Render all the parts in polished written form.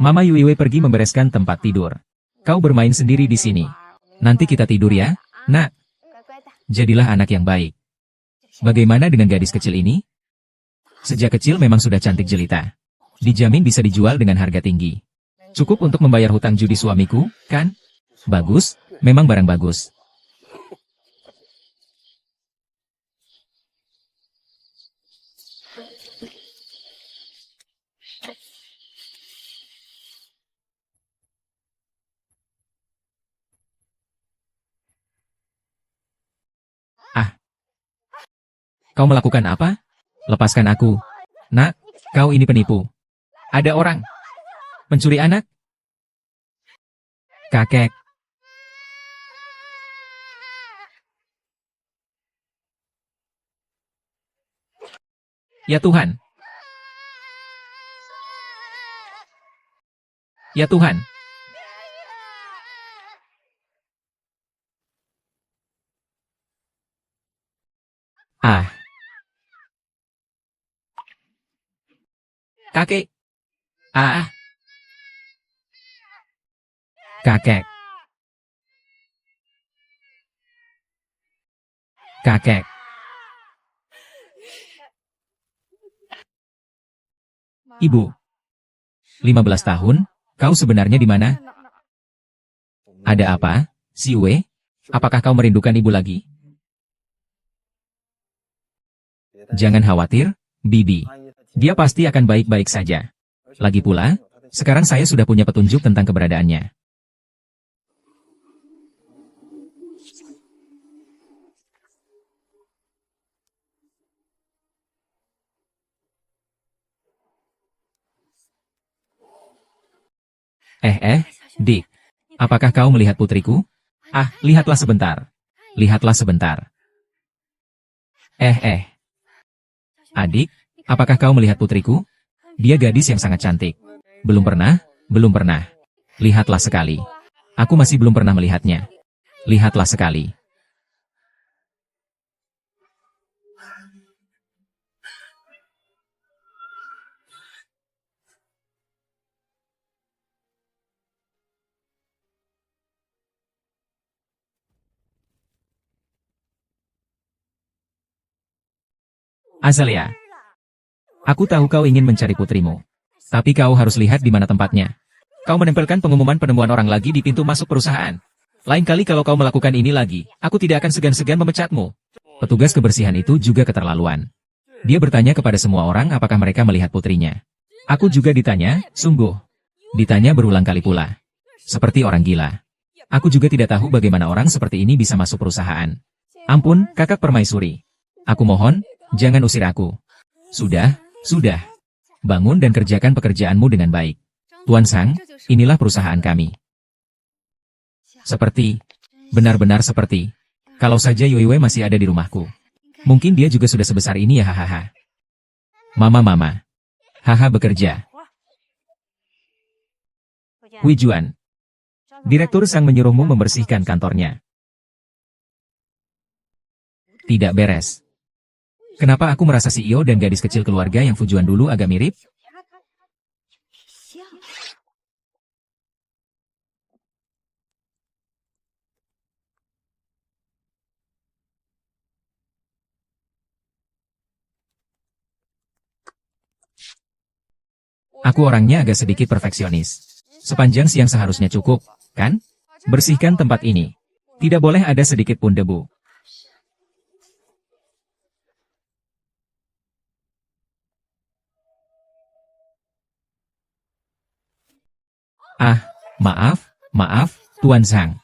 Mama Yuiwei pergi membereskan tempat tidur. Kau bermain sendiri di sini. Nanti kita tidur ya, nak. Jadilah anak yang baik. Bagaimana dengan gadis kecil ini? Sejak kecil memang sudah cantik jelita. Dijamin bisa dijual dengan harga tinggi. Cukup untuk membayar hutang judi suamiku, kan? Bagus, memang barang bagus. Ah, kau melakukan apa? Lepaskan aku. Nak, kau ini penipu. Ada orang mencuri anak? Kakek. Ya Tuhan. Ya Tuhan. Ah. Kakek. Ah. Kakek. Kakek. Ibu. 15 tahun? Kau sebenarnya di mana? Ada apa, Si Wei? Apakah kau merindukan ibu lagi? Jangan khawatir, Bibi. Dia pasti akan baik-baik saja. Lagi pula, sekarang saya sudah punya petunjuk tentang keberadaannya. Dik. Apakah kau melihat putriku? Ah, lihatlah sebentar. Lihatlah sebentar. Adik, apakah kau melihat putriku? Dia gadis yang sangat cantik. Belum pernah? Belum pernah. Lihatlah sekali. Aku masih belum pernah melihatnya. Lihatlah sekali. Azalea. Aku tahu kau ingin mencari putrimu. Tapi kau harus lihat di mana tempatnya. Kau menempelkan pengumuman penemuan orang lagi di pintu masuk perusahaan. Lain kali kalau kau melakukan ini lagi, aku tidak akan segan-segan memecatmu. Petugas kebersihan itu juga keterlaluan. Dia bertanya kepada semua orang apakah mereka melihat putrinya. Aku juga ditanya, sungguh. Ditanya berulang kali pula. Seperti orang gila. Aku juga tidak tahu bagaimana orang seperti ini bisa masuk perusahaan. Ampun, kakak permaisuri. Aku mohon, jangan usir aku. Sudah. Bangun dan kerjakan pekerjaanmu dengan baik. Tuan Sang, inilah perusahaan kami. Seperti, benar-benar seperti. Kalau saja Yuiwei masih ada di rumahku. Mungkin dia juga sudah sebesar ini ya hahaha. Mama. Haha bekerja. Huijuan. Direktur Sang menyuruhmu membersihkan kantornya. Tidak beres. Kenapa aku merasa CEO dan gadis kecil keluarga yang Fujuan dulu agak mirip? Aku orangnya agak sedikit perfeksionis. Sepanjang siang seharusnya cukup, kan? Bersihkan tempat ini. Tidak boleh ada sedikit pun debu. Ah, maaf, Tuan Sang.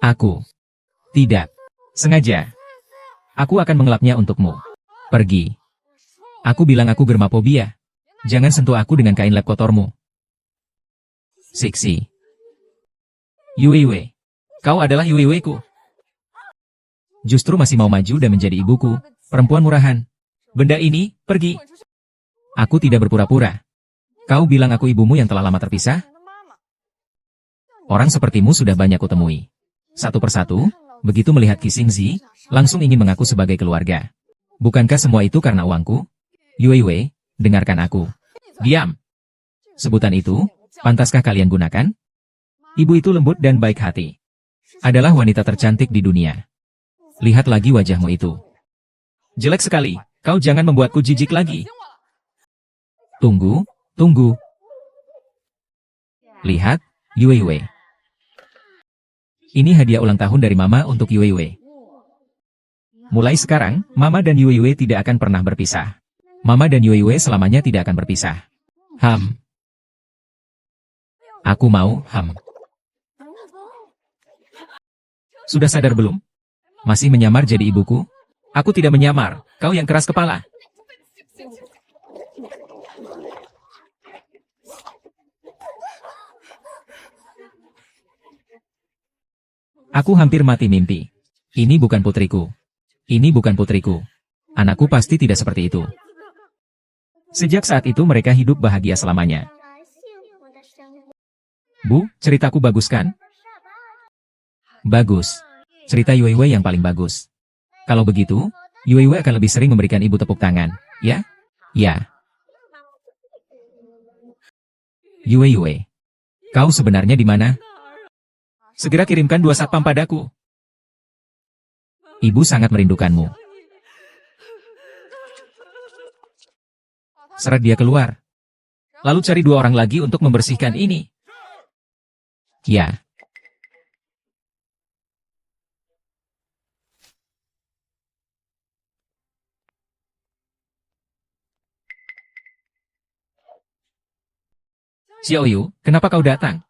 Aku tidak sengaja. Aku akan mengelapnya untukmu. Pergi. Aku bilang aku germafobia. Jangan sentuh aku dengan kain lap kotormu. Siksi. Yuiwei. Kau adalah Yuiweiku. Justru masih mau maju dan menjadi ibuku. Perempuan murahan. Benda ini, pergi. Aku tidak berpura-pura. Kau bilang aku ibumu yang telah lama terpisah? Orang sepertimu sudah banyak kutemui. Satu persatu, begitu melihat Qixingzi, langsung ingin mengaku sebagai keluarga. Bukankah semua itu karena uangku? Yuiwei, dengarkan aku. Diam. Sebutan itu, Pantaskah kalian gunakan? Ibu itu lembut dan baik hati. Adalah wanita tercantik di dunia. Lihat lagi wajahmu itu. Jelek sekali, kau jangan membuatku jijik lagi. Tunggu, tunggu. Lihat, Yue Yue. Ini hadiah ulang tahun dari Mama untuk Yue Yue. Mulai sekarang, Mama dan Yue Yue tidak akan pernah berpisah. Mama dan Yue Yue selamanya tidak akan berpisah. Aku mau, Sudah sadar belum? Masih menyamar jadi ibuku? Aku tidak menyamar, kau yang keras kepala. Aku hampir mati mimpi. Ini bukan putriku. Ini bukan putriku. Anakku pasti tidak seperti itu. Sejak saat itu mereka hidup bahagia selamanya. Bu, ceritaku bagus kan? Bagus. Cerita Yue Yue yang paling bagus. Kalau begitu, Yue Yue akan lebih sering memberikan ibu tepuk tangan, ya? Ya. Yue Yue, kau sebenarnya di mana? Segera kirimkan 2 satpam padaku. Ibu sangat merindukanmu. Seret dia keluar. Lalu cari 2 orang lagi untuk membersihkan ini. Ya. Xiao Yu, kenapa kau datang?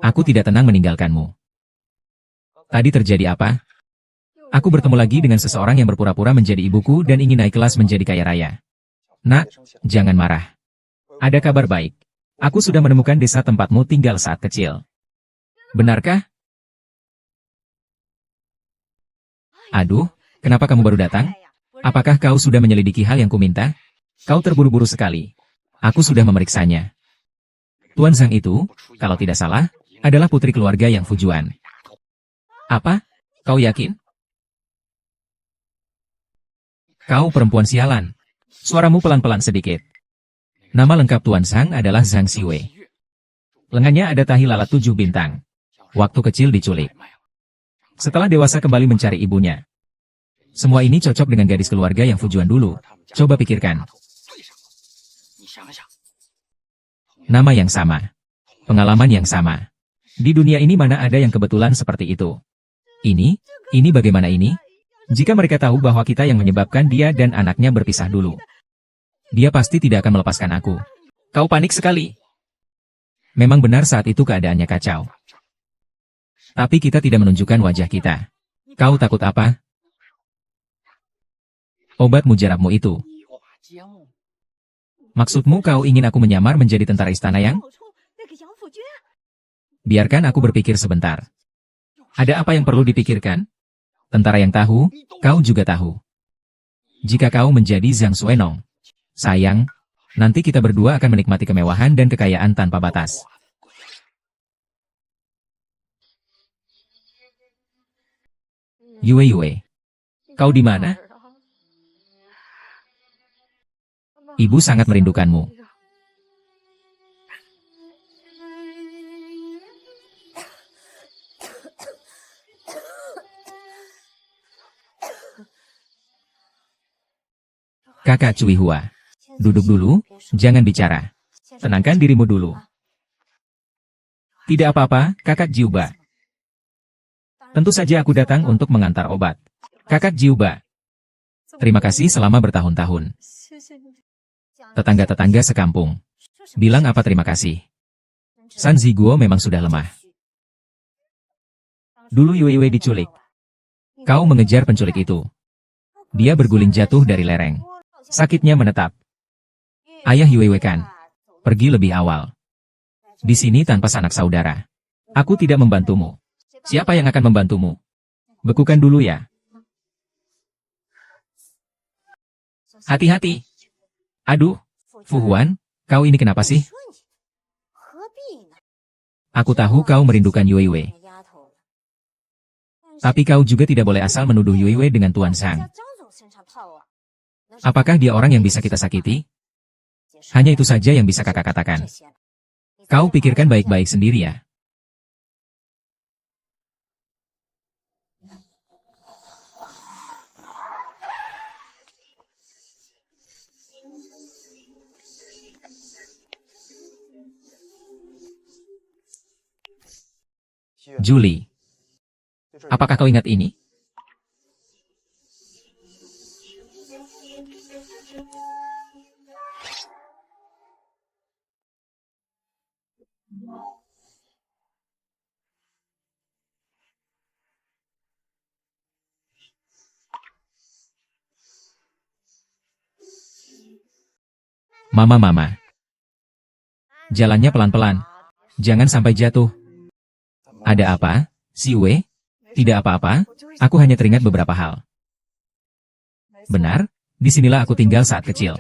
Aku tidak tenang meninggalkanmu. Tadi terjadi apa? Aku bertemu lagi dengan seseorang yang berpura-pura menjadi ibuku dan ingin naik kelas menjadi kaya raya. Nak, jangan marah. Ada kabar baik. Aku sudah menemukan desa tempatmu tinggal saat kecil. Benarkah? Aduh, kenapa kamu baru datang? Apakah kau sudah menyelidiki hal yang kuminta? Kau terburu-buru sekali. Aku sudah memeriksanya. Tuan Zhang itu, kalau tidak salah, adalah putri keluarga yang Fujuan. Apa? Kau yakin? Kau perempuan sialan. Suaramu pelan-pelan sedikit. Nama lengkap Tuan Zhang adalah Zhang Xiwei. Lengannya ada tahi lalat 7 bintang. Waktu kecil diculik. Setelah dewasa kembali mencari ibunya. Semua ini cocok dengan gadis keluarga yang Fujuan dulu. Coba pikirkan. Nama yang sama. Pengalaman yang sama. Di dunia ini mana ada yang kebetulan seperti itu? Ini bagaimana ini? Jika mereka tahu bahwa kita yang menyebabkan dia dan anaknya berpisah dulu. Dia pasti tidak akan melepaskan aku. Kau panik sekali. Memang benar saat itu keadaannya kacau. Tapi kita tidak menunjukkan wajah kita. Kau takut apa? Obat mujarabmu itu. Maksudmu kau ingin aku menyamar menjadi tentara istana yang? Biarkan aku berpikir sebentar. Ada apa yang perlu dipikirkan? Tentara yang tahu, kau juga tahu. Jika kau menjadi Zhang Suenong, sayang, nanti kita berdua akan menikmati kemewahan dan kekayaan tanpa batas. Yue Yue, kau di mana? Ibu sangat merindukanmu. Kakak Cui Hua, duduk dulu, jangan bicara. Tenangkan dirimu dulu. Tidak apa-apa, Kakak Jiuba. Tentu saja aku datang untuk mengantar obat. Kakak Jiuba. Terima kasih selama bertahun-tahun. Tetangga-tetangga sekampung. Bilang apa terima kasih. San Ziguo memang sudah lemah. Dulu Yue Yue diculik. Kau mengejar penculik itu. Dia berguling jatuh dari lereng. Sakitnya menetap. Ayah Yue Yue kan? Pergi lebih awal. Di sini tanpa sanak saudara. Aku tidak membantumu. Siapa yang akan membantumu? Bekukan dulu ya. Hati-hati. Aduh, Fu Huan, kau ini kenapa sih? Aku tahu kau merindukan Yue Yue. Tapi kau juga tidak boleh asal menuduh Yue Yue dengan Tuan Zhang. Apakah dia orang yang bisa kita sakiti? Hanya itu saja yang bisa kakak katakan. Kau pikirkan baik-baik sendiri ya. Julie, apakah kau ingat ini? Mama. Jalannya pelan-pelan. Jangan sampai jatuh. Ada apa, si Wei? Tidak apa-apa, aku hanya teringat beberapa hal. Benar, disinilah aku tinggal saat kecil.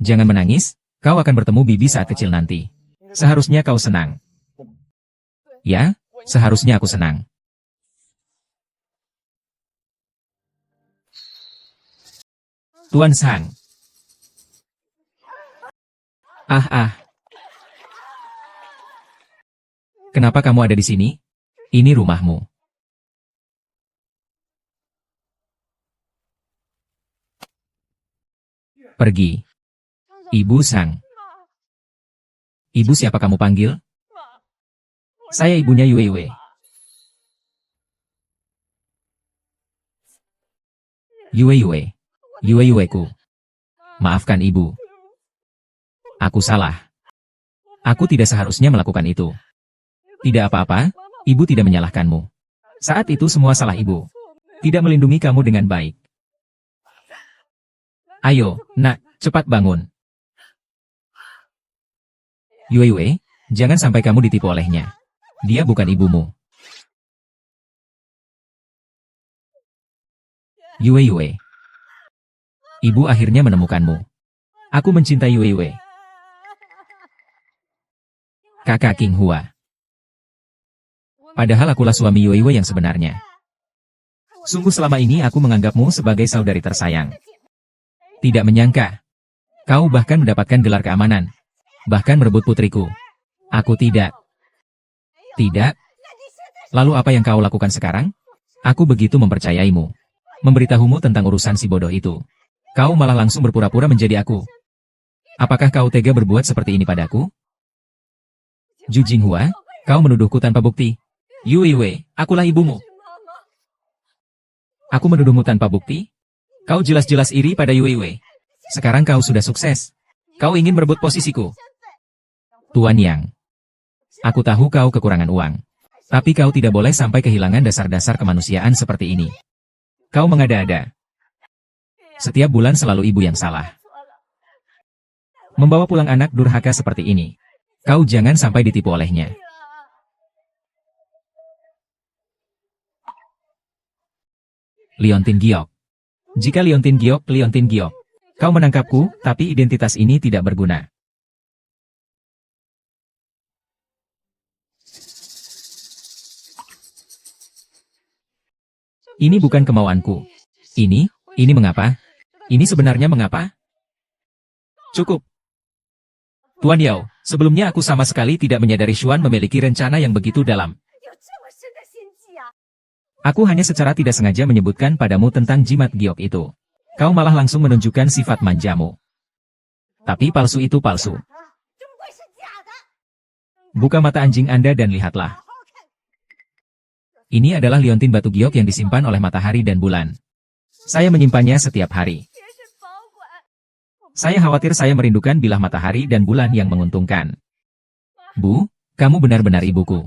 Jangan menangis, kau akan bertemu bibi saat kecil nanti. Seharusnya kau senang. Ya, seharusnya aku senang. Tuan Sang. Kenapa kamu ada di sini? Ini rumahmu. Pergi. Ibu Sang. Ibu siapa kamu panggil? Saya ibunya Yue. Yueku. Maafkan ibu. Aku salah. Aku tidak seharusnya melakukan itu. Tidak apa-apa, ibu tidak menyalahkanmu. Saat itu semua salah ibu. Tidak melindungi kamu dengan baik. Ayo, nak, cepat bangun. Yue, jangan sampai kamu ditipu olehnya. Dia bukan ibumu. Yue. Ibu akhirnya menemukanmu. Aku mencintai Yue. Kakak King Hua. Padahal akulah suami Yue yang sebenarnya. Sungguh selama ini aku menganggapmu sebagai saudari tersayang. Tidak menyangka. Kau bahkan mendapatkan gelar keamanan. Bahkan merebut putriku. Aku tidak. Tidak? Lalu apa yang kau lakukan sekarang? Aku begitu mempercayaimu. Memberitahumu tentang urusan si bodoh itu. Kau malah langsung berpura-pura menjadi aku. Apakah kau tega berbuat seperti ini padaku? Ju Jinghua, kau menuduhku tanpa bukti. Yue, akulah ibumu. Aku menuduhmu tanpa bukti? Kau jelas-jelas iri pada Yue. Sekarang kau sudah sukses. Kau ingin merebut posisiku. Tuan Yang. Aku tahu kau kekurangan uang. Tapi kau tidak boleh sampai kehilangan dasar-dasar kemanusiaan seperti ini. Kau mengada-ada. Setiap bulan selalu ibu yang salah. Membawa pulang anak durhaka seperti ini. Kau jangan sampai ditipu olehnya. Liontin Giok. Jika Liontin Giok, kau menangkapku, tapi identitas ini tidak berguna. Ini bukan kemauanku. Ini mengapa? Ini sebenarnya mengapa? Cukup. Tuan Yao, sebelumnya aku sama sekali tidak menyadari Xuan memiliki rencana yang begitu dalam. Aku hanya secara tidak sengaja menyebutkan padamu tentang jimat giok itu. Kau malah langsung menunjukkan sifat manjamu. Tapi palsu itu palsu. Buka mata anjing Anda dan lihatlah. Ini adalah liontin batu giok yang disimpan oleh matahari dan bulan. Saya menyimpannya setiap hari. Saya khawatir saya merindukan bilah matahari dan bulan yang menguntungkan. Bu, kamu benar-benar ibuku.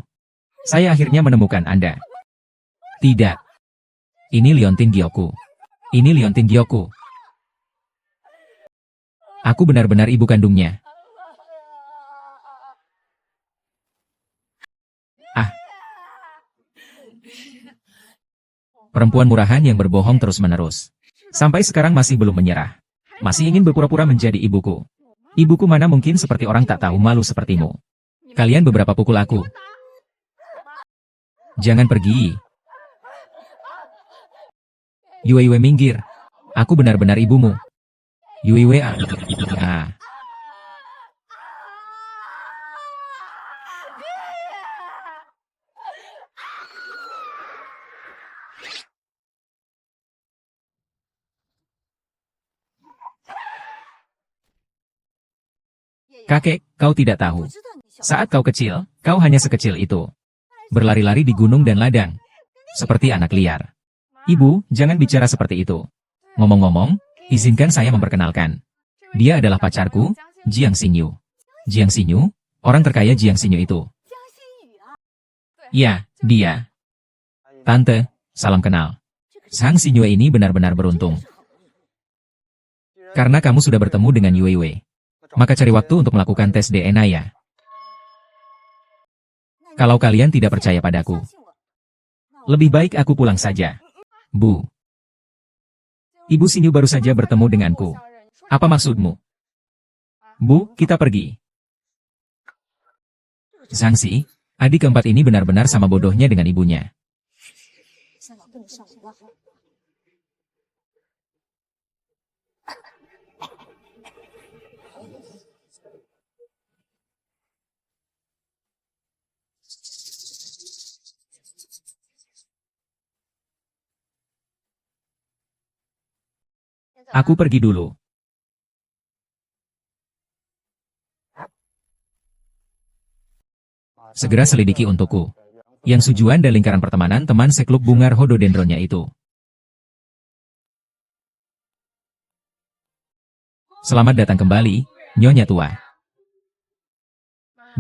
Saya akhirnya menemukan Anda. Tidak. Ini liontin giokku. Ini liontin giokku. Aku benar-benar ibu kandungnya. Perempuan murahan yang berbohong terus-menerus. Sampai sekarang masih belum menyerah. Masih ingin berpura-pura menjadi ibuku. Ibuku mana mungkin seperti orang tak tahu malu sepertimu. Kalian beberapa pukul aku. Jangan pergi. Yue minggir. Aku benar-benar ibumu. Yui ah. Kakek, kau tidak tahu. Saat kau kecil, kau hanya sekecil itu. Berlari-lari di gunung dan ladang. Seperti anak liar. Ibu, jangan bicara seperti itu. Ngomong-ngomong, izinkan saya memperkenalkan. Dia adalah pacarku, Jiang Xingyu. Jiang Xingyu, orang terkaya Jiang Xingyu itu. Ya, dia. Tante, salam kenal. Sang Xingyu ini benar-benar beruntung. Karena kamu sudah bertemu dengan Yue Wei. Maka cari waktu untuk melakukan tes DNA ya. Kalau kalian tidak percaya padaku, lebih baik aku pulang saja. Bu. Ibu Xingyu baru saja bertemu denganku. Apa maksudmu? Bu, kita pergi. Zhangxi, adik keempat ini benar-benar sama bodohnya dengan ibunya. Aku pergi dulu. Segera selidiki untukku. Yang Sujuan dan lingkaran pertemanan teman seklub bunga rhododendronnya itu. Selamat datang kembali, Nyonya tua.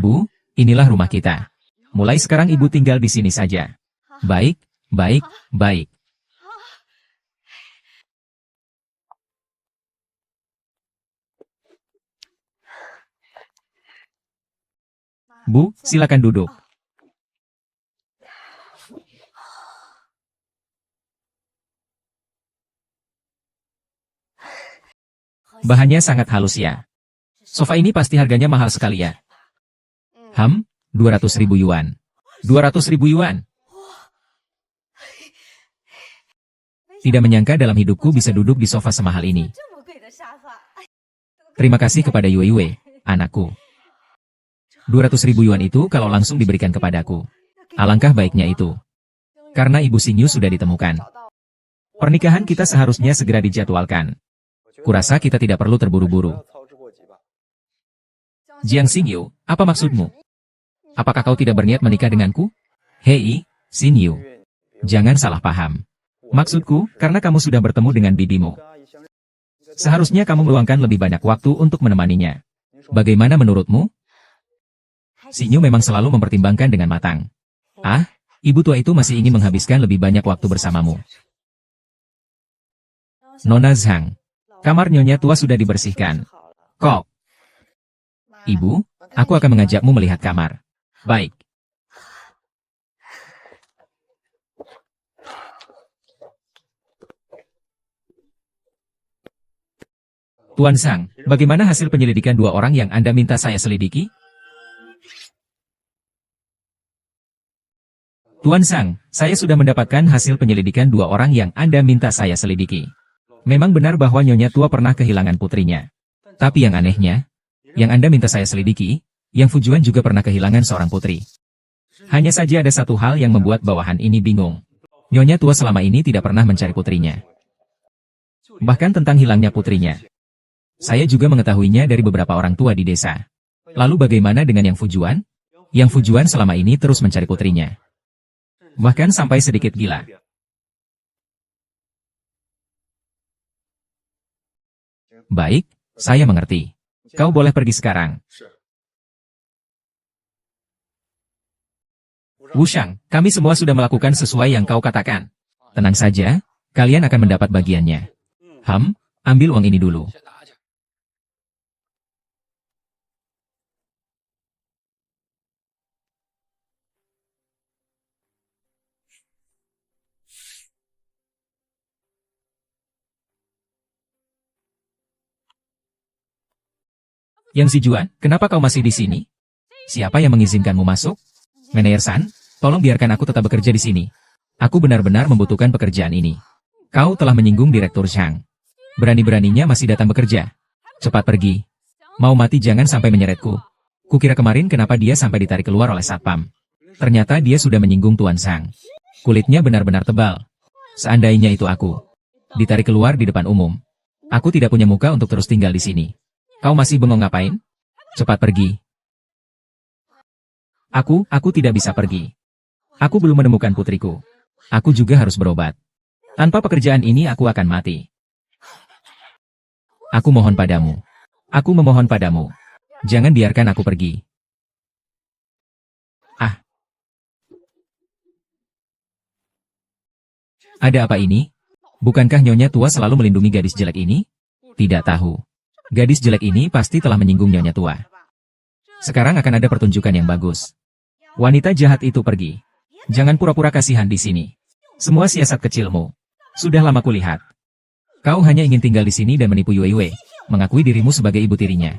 Bu, inilah rumah kita. Mulai sekarang ibu tinggal di sini saja. Baik, baik, baik. Bu, silakan duduk. Bahannya sangat halus ya. Sofa ini pasti harganya mahal sekali ya. 200.000 yuan. 200.000 yuan. Tidak menyangka dalam hidupku bisa duduk di sofa semahal ini. Terima kasih kepada Yue Yue, anakku. 200.000 yuan itu kalau langsung diberikan kepadaku. Alangkah baiknya itu. Karena Ibu Xingyu sudah ditemukan. Pernikahan kita seharusnya segera dijadwalkan. Kurasa kita tidak perlu terburu-buru. Jiang Xingyu, apa maksudmu? Apakah kau tidak berniat menikah denganku? Hei, Xingyu. Jangan salah paham. Maksudku, karena kamu sudah bertemu dengan bibimu. Seharusnya kamu meluangkan lebih banyak waktu untuk menemaninya. Bagaimana menurutmu? Xingyu memang selalu mempertimbangkan dengan matang. Ah, ibu tua itu masih ingin menghabiskan lebih banyak waktu bersamamu. Nona Zhang, kamar Nyonya tua sudah dibersihkan. Kok? Ibu, aku akan mengajakmu melihat kamar. Baik. Tuan Sang, bagaimana hasil penyelidikan dua orang yang Anda minta saya selidiki? Tuan Sang, saya sudah mendapatkan hasil penyelidikan dua orang yang Anda minta saya selidiki. Memang benar bahwa Nyonya tua pernah kehilangan putrinya. Tapi yang anehnya, yang Anda minta saya selidiki, Yang Fujuan juga pernah kehilangan seorang putri. Hanya saja ada satu hal yang membuat bawahan ini bingung. Nyonya tua selama ini tidak pernah mencari putrinya. Bahkan tentang hilangnya putrinya. Saya juga mengetahuinya dari beberapa orang tua di desa. Lalu bagaimana dengan Yang Fujuan? Yang Fujuan selama ini terus mencari putrinya. Bahkan sampai sedikit gila. Baik, saya mengerti. Kau boleh pergi sekarang. Wushang, kami semua sudah melakukan sesuai yang kau katakan. Tenang saja, kalian akan mendapat bagiannya. Ambil uang ini dulu. Yang Si Juan, kenapa kau masih di sini? Siapa yang mengizinkanmu masuk? Manager-san, tolong biarkan aku tetap bekerja di sini. Aku benar-benar membutuhkan pekerjaan ini. Kau telah menyinggung Direktur Zhang. Berani-beraninya masih datang bekerja. Cepat pergi. Mau mati jangan sampai menyeretku. Kukira kemarin kenapa dia sampai ditarik keluar oleh satpam. Ternyata dia sudah menyinggung Tuan Sang. Kulitnya benar-benar tebal. Seandainya itu aku. Ditarik keluar di depan umum. Aku tidak punya muka untuk terus tinggal di sini. Kau masih bengong ngapain? Cepat pergi. Aku tidak bisa pergi. Aku belum menemukan putriku. Aku juga harus berobat. Tanpa pekerjaan ini aku akan mati. Aku mohon padamu. Aku memohon padamu. Jangan biarkan aku pergi. Ah. Ada apa ini? Bukankah Nyonya Tua selalu melindungi gadis jelek ini? Tidak tahu. Gadis jelek ini pasti telah menyinggung Nyonya Tua. Sekarang akan ada pertunjukan yang bagus. Wanita jahat itu pergi. Jangan pura-pura kasihan di sini. Semua siasat kecilmu. Sudah lama kulihat. Kau hanya ingin tinggal di sini dan menipu Yue Wei, mengakui dirimu sebagai ibu tirinya.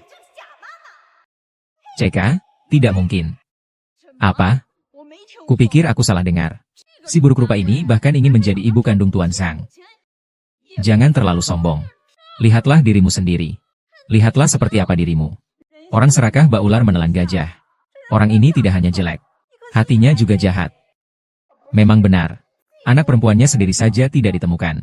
Ceka, tidak mungkin. Apa? Kupikir aku salah dengar. Si buruk rupa ini bahkan ingin menjadi ibu kandung Tuan Sang. Jangan terlalu sombong. Lihatlah dirimu sendiri. Lihatlah seperti apa dirimu. Orang serakah bak ular menelan gajah. Orang ini tidak hanya jelek. Hatinya juga jahat. Memang benar. Anak perempuannya sendiri saja tidak ditemukan.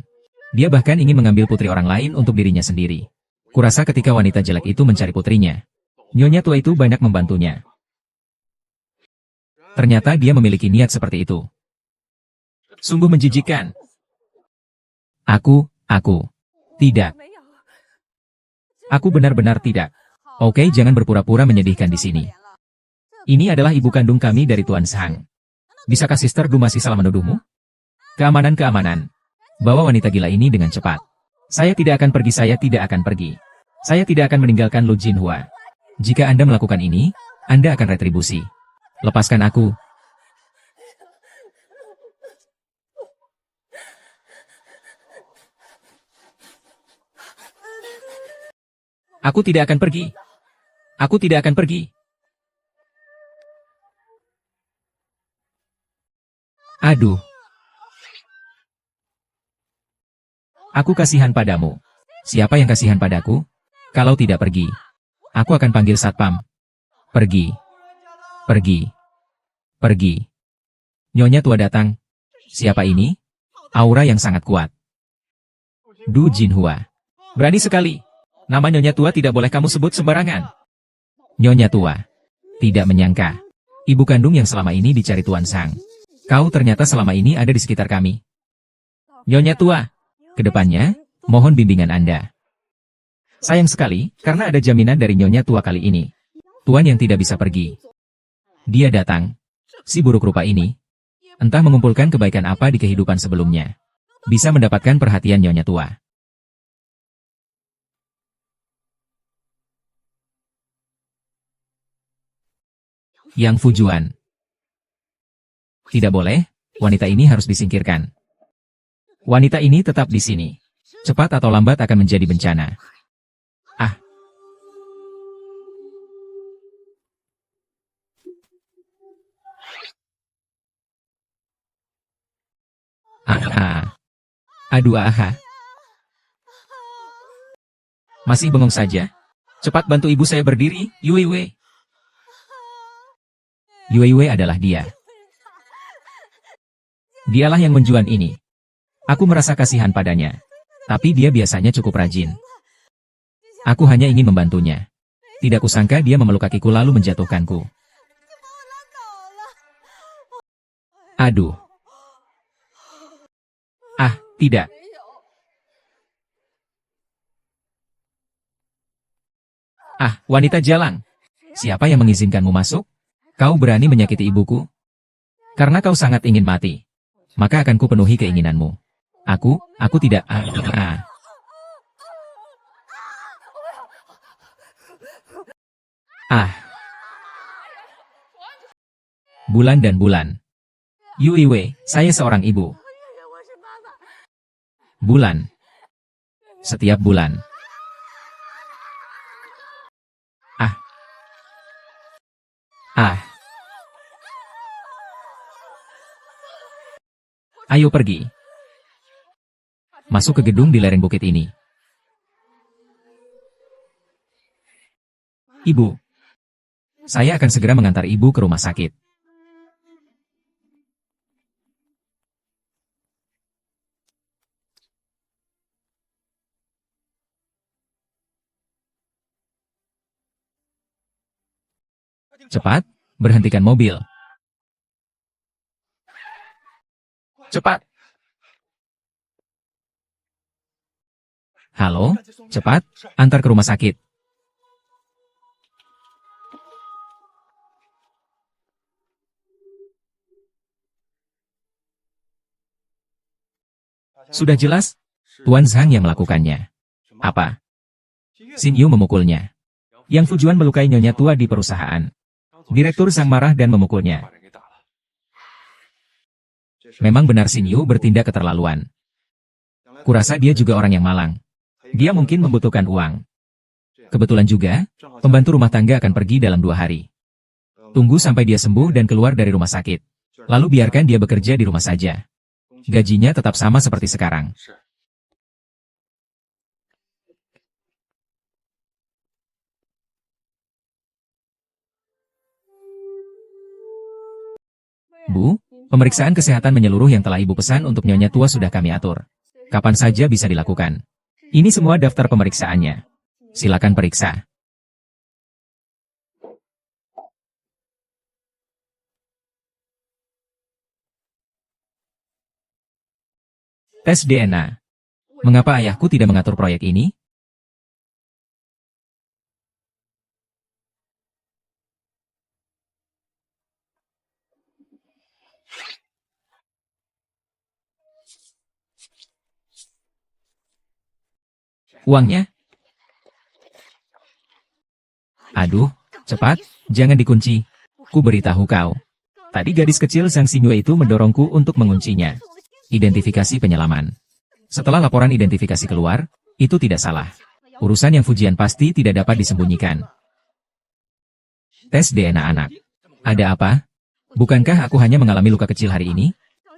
Dia bahkan ingin mengambil putri orang lain untuk dirinya sendiri. Kurasa ketika wanita jelek itu mencari putrinya, Nyonya Tua itu banyak membantunya. Ternyata dia memiliki niat seperti itu. Sungguh menjijikkan. Aku tidak. Aku benar-benar tidak. Oke, jangan berpura-pura menyedihkan di sini. Ini adalah ibu kandung kami dari Tuan Sang. Bisakah Sister Du masih salah menuduhmu? Keamanan. Bawa wanita gila ini dengan cepat. Saya tidak akan pergi. Saya tidak akan meninggalkan Lu Jinhua. Jika Anda melakukan ini, Anda akan retribusi. Lepaskan aku. Aku tidak akan pergi. Aku tidak akan pergi. Aduh. Aku kasihan padamu. Siapa yang kasihan padaku? Kalau tidak pergi, aku akan panggil satpam. Pergi. Nyonya Tua datang. Siapa ini? Aura yang sangat kuat. Du Jinhua. Berani sekali. Nama Nyonya Tua tidak boleh kamu sebut sembarangan. Nyonya Tua. Tidak menyangka. Ibu kandung yang selama ini dicari Tuan Sang. Kau ternyata selama ini ada di sekitar kami. Nyonya Tua. Kedepannya, mohon bimbingan Anda. Sayang sekali, karena ada jaminan dari Nyonya Tua kali ini. Tuan yang tidak bisa pergi. Dia datang. Si buruk rupa ini. Entah mengumpulkan kebaikan apa di kehidupan sebelumnya. Bisa mendapatkan perhatian Nyonya Tua. Yang Fujuan. Tidak boleh, wanita ini harus disingkirkan. Wanita ini tetap di sini. Cepat atau lambat akan menjadi bencana. Ah. Aduh aha. Masih bengong saja? Cepat bantu ibu saya berdiri, Yue Wei. Yue Wei adalah dia. Dialah yang menjual ini. Aku merasa kasihan padanya. Tapi dia biasanya cukup rajin. Aku hanya ingin membantunya. Tidak kusangka dia memeluk kakiku lalu menjatuhkanku. Aduh. Ah, tidak. Ah, wanita jalang. Siapa yang mengizinkanmu masuk? Kau berani menyakiti ibuku? Karena kau sangat ingin mati. Maka akan kupenuhi keinginanmu. Aku tidak. Bulan dan bulan. Yue Wei, saya seorang ibu. Bulan. Setiap bulan. Ayo pergi. Masuk ke gedung di lereng bukit ini. Ibu, saya akan segera mengantar ibu ke rumah sakit. Cepat, berhentikan mobil. Cepat. Halo, cepat, antar ke rumah sakit. Sudah jelas, Tuan Zhang yang melakukannya. Apa? Xin Yu memukulnya. Yang tujuan melukai nyonya tua di perusahaan. Direktur Zhang marah dan memukulnya. Memang benar Xin Yu bertindak keterlaluan. Kurasa dia juga orang yang malang. Dia mungkin membutuhkan uang. Kebetulan juga, pembantu rumah tangga akan pergi dalam 2 hari. Tunggu sampai dia sembuh dan keluar dari rumah sakit. Lalu biarkan dia bekerja di rumah saja. Gajinya tetap sama seperti sekarang. Bu, pemeriksaan kesehatan menyeluruh yang telah Ibu pesan untuk nyonya tua sudah kami atur. Kapan saja bisa dilakukan. Ini semua daftar pemeriksaannya. Silakan periksa. Tes DNA. Mengapa ayahku tidak mengatur proyek ini? Uangnya? Aduh, cepat, jangan dikunci. Ku beritahu kau. Tadi gadis kecil Sang Xingyue itu mendorongku untuk menguncinya. Identifikasi penyelaman. Setelah laporan identifikasi keluar, itu tidak salah. Urusan yang Fujian pasti tidak dapat disembunyikan. Tes DNA anak. Ada apa? Bukankah aku hanya mengalami luka kecil hari ini?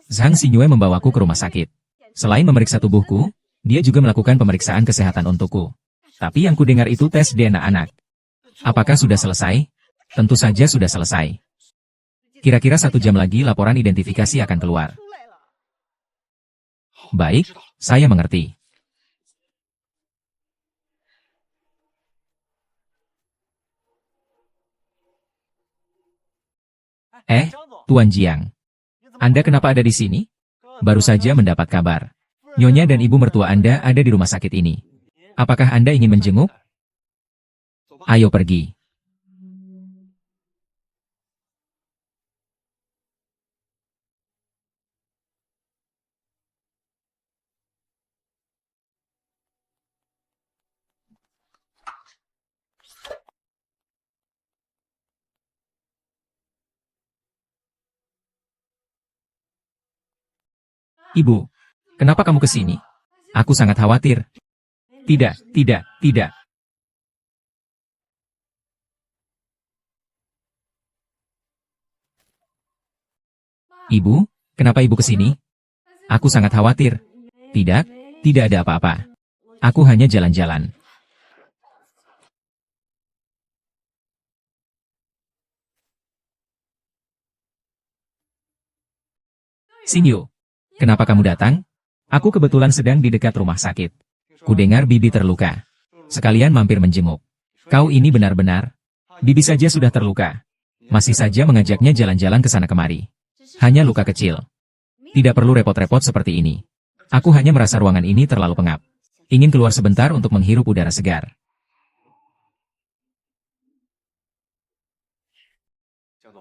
Zhang Xingyue membawaku ke rumah sakit. Selain memeriksa tubuhku, dia juga melakukan pemeriksaan kesehatan untukku. Tapi yang kudengar itu tes DNA anak. Apakah sudah selesai? Tentu saja sudah selesai. Kira-kira 1 jam lagi laporan identifikasi akan keluar. Baik, saya mengerti. Tuan Jiang. Anda kenapa ada di sini? Baru saja mendapat kabar. Nyonya dan ibu mertua Anda ada di rumah sakit ini. Apakah Anda ingin menjenguk? Ayo pergi. Ibu, kenapa kamu ke sini? Aku sangat khawatir. Tidak, tidak, tidak. Ibu, kenapa ibu ke sini? Aku sangat khawatir. Tidak, tidak ada apa-apa. Aku hanya jalan-jalan. Sinyo, kenapa kamu datang? Aku kebetulan sedang di dekat rumah sakit. Kudengar Bibi terluka. Sekalian mampir menjenguk. Kau ini benar-benar. Bibi saja sudah terluka. Masih saja mengajaknya jalan-jalan ke sana kemari. Hanya luka kecil. Tidak perlu repot-repot seperti ini. Aku hanya merasa ruangan ini terlalu pengap. Ingin keluar sebentar untuk menghirup udara segar.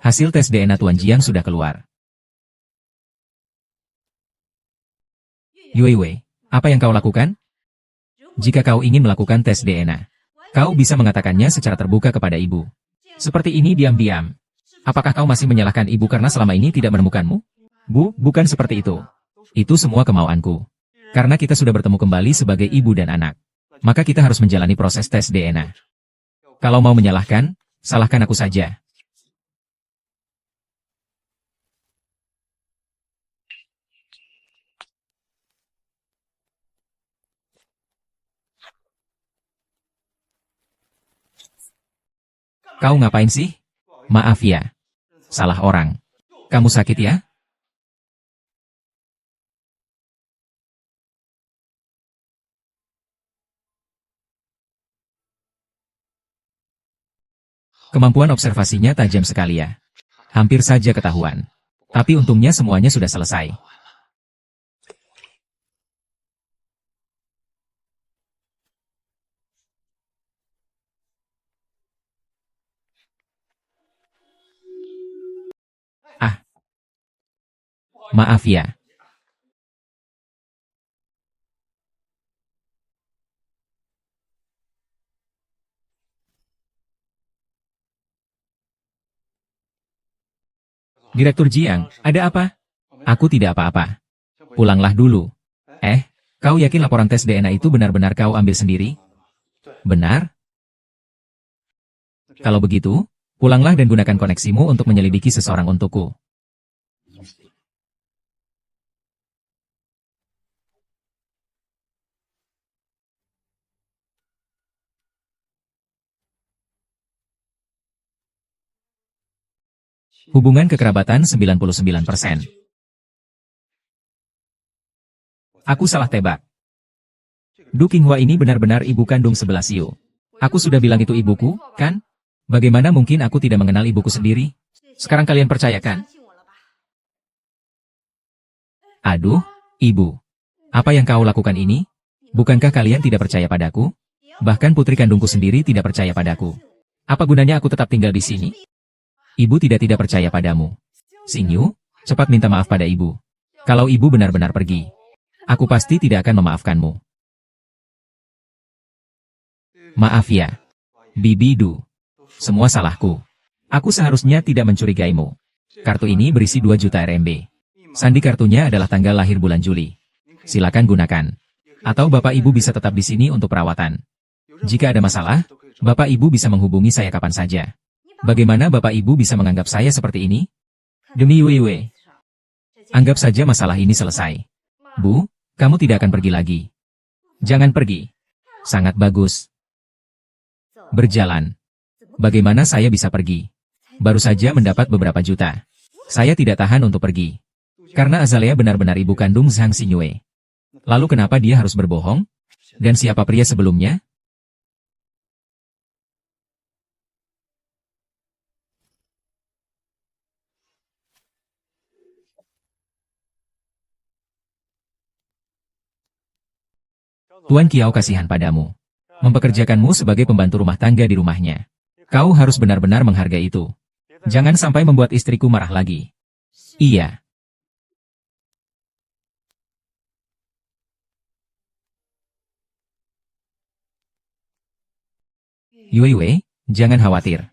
Hasil tes DNA Tuan Jiang sudah keluar. Yue Wei, apa yang kau lakukan? Jika kau ingin melakukan tes DNA, kau bisa mengatakannya secara terbuka kepada ibu. Seperti ini diam-diam. Apakah kau masih menyalahkan ibu karena selama ini tidak menemukanmu? Bu, bukan seperti itu. Itu semua kemauanku. Karena kita sudah bertemu kembali sebagai ibu dan anak. Maka kita harus menjalani proses tes DNA. Kalau mau menyalahkan, salahkan aku saja. Kau ngapain sih? Maaf ya. Salah orang. Kamu sakit ya? Kemampuan observasinya tajam sekali ya. Hampir saja ketahuan. Tapi untungnya semuanya sudah selesai. Ah, maaf ya. Direktur Jiang, ada apa? Aku tidak apa-apa. Pulanglah dulu. Kau yakin laporan tes DNA itu benar-benar kau ambil sendiri? Benar? Kalau begitu, pulanglah dan gunakan koneksimu untuk menyelidiki seseorang untukku. Hubungan kekerabatan 99%. Aku salah tebak. Du Qinghua ini benar-benar ibu kandung sebelah Siu. Aku sudah bilang itu ibuku, kan? Bagaimana mungkin aku tidak mengenal ibuku sendiri? Sekarang kalian percayakan? Aduh, ibu. Apa yang kau lakukan ini? Bukankah kalian tidak percaya padaku? Bahkan putri kandungku sendiri tidak percaya padaku. Apa gunanya aku tetap tinggal di sini? Ibu tidak percaya padamu. Xingyu, cepat minta maaf pada ibu. Kalau ibu benar-benar pergi, aku pasti tidak akan memaafkanmu. Maaf ya. Bibi Du. Semua salahku. Aku seharusnya tidak mencurigaimu. Kartu ini berisi 2 juta RMB. Sandi kartunya adalah tanggal lahir bulan Juli. Silakan gunakan. Atau Bapak Ibu bisa tetap di sini untuk perawatan. Jika ada masalah, Bapak Ibu bisa menghubungi saya kapan saja. Bagaimana Bapak Ibu bisa menganggap saya seperti ini? Demi Weiwei. Anggap saja masalah ini selesai. Bu, kamu tidak akan pergi lagi. Jangan pergi. Sangat bagus. Berjalan. Bagaimana saya bisa pergi? Baru saja mendapat beberapa juta. Saya tidak tahan untuk pergi. Karena Azalea benar-benar ibu kandung Zhang Xinyue. Lalu kenapa dia harus berbohong? Dan siapa pria sebelumnya? Tuan Kiao kasihan padamu. Mempekerjakanmu sebagai pembantu rumah tangga di rumahnya. Kau harus benar-benar menghargai itu. Jangan sampai membuat istriku marah lagi. Iya. Yuiwei, jangan khawatir.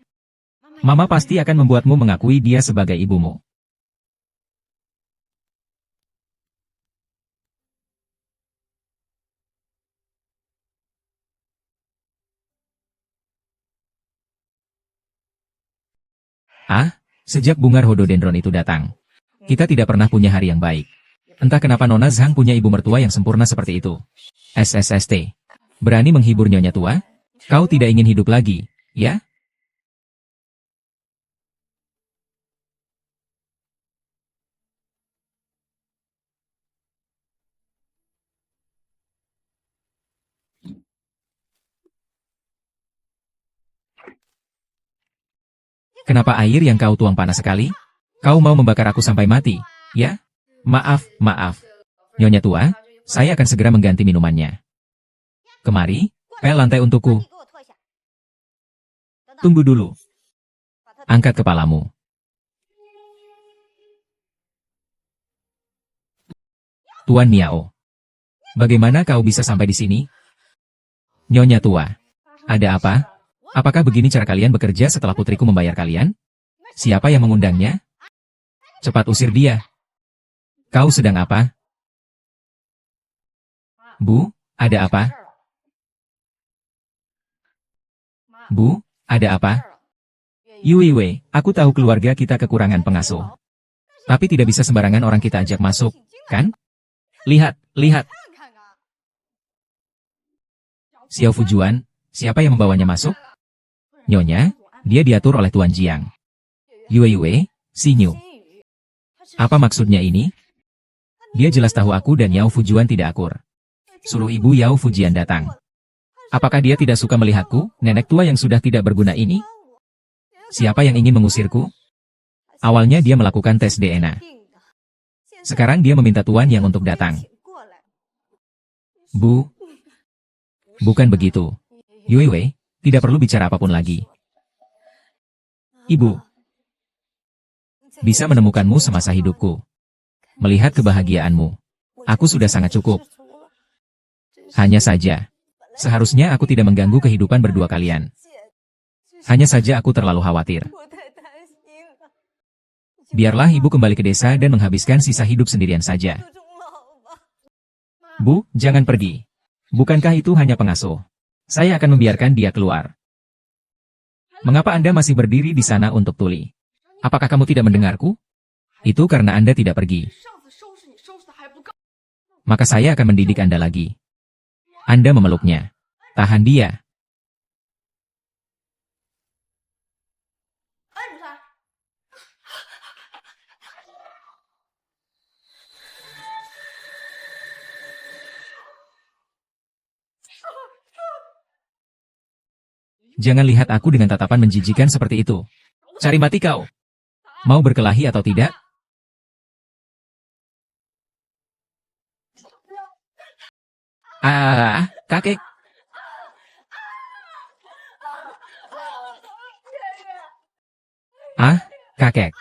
Mama pasti akan membuatmu mengakui dia sebagai ibumu. Sejak bunga rhododendron itu datang, kita tidak pernah punya hari yang baik. Entah kenapa Nona Zhang punya ibu mertua yang sempurna seperti itu. SSST. Berani menghibur nyonya tua? Kau tidak ingin hidup lagi, ya? Kenapa air yang kau tuang panas sekali? Kau mau membakar aku sampai mati, ya? Maaf. Nyonya tua, saya akan segera mengganti minumannya. Kemari, pel lantai untukku. Tunggu dulu. Angkat kepalamu. Tuan Miao. Bagaimana kau bisa sampai di sini? Nyonya tua. Ada apa? Apakah begini cara kalian bekerja setelah putriku membayar kalian? Siapa yang mengundangnya? Cepat usir dia. Kau sedang apa? Bu, ada apa? Bu, ada apa? Yuiwei, aku tahu keluarga kita kekurangan pengasuh. Tapi tidak bisa sembarangan orang kita ajak masuk, kan? Lihat. Xiao Fujuan, siapa yang membawanya masuk? Nyonya, Dia diatur oleh Tuan Jiang. Yue, Xinyu. Apa maksudnya ini? Dia jelas tahu aku dan Yao Fujuan tidak akur. Suruh ibu Yao Fujian datang. Apakah dia tidak suka melihatku, nenek tua yang sudah tidak berguna ini? Siapa yang ingin mengusirku? Awalnya dia melakukan tes DNA. Sekarang dia meminta Tuan Yang untuk datang. Bu, bukan begitu. Yue, tidak perlu bicara apapun lagi. Ibu, bisa menemukanmu semasa hidupku. Melihat kebahagiaanmu, aku sudah sangat cukup. Hanya saja, seharusnya aku tidak mengganggu kehidupan berdua kalian. Hanya saja aku terlalu khawatir. Biarlah ibu kembali ke desa dan menghabiskan sisa hidup sendirian saja. Bu, jangan pergi. Bukankah itu hanya pengasuh? Saya akan membiarkan dia keluar. Mengapa Anda masih berdiri di sana untuk tuli? Apakah kamu tidak mendengarku? Itu karena Anda tidak pergi. Maka saya akan mendidik Anda lagi. Anda memeluknya. Tahan dia. Jangan lihat aku dengan tatapan menjijikan seperti itu. Cari mati kau. Mau berkelahi atau tidak? Kakek. Kakek.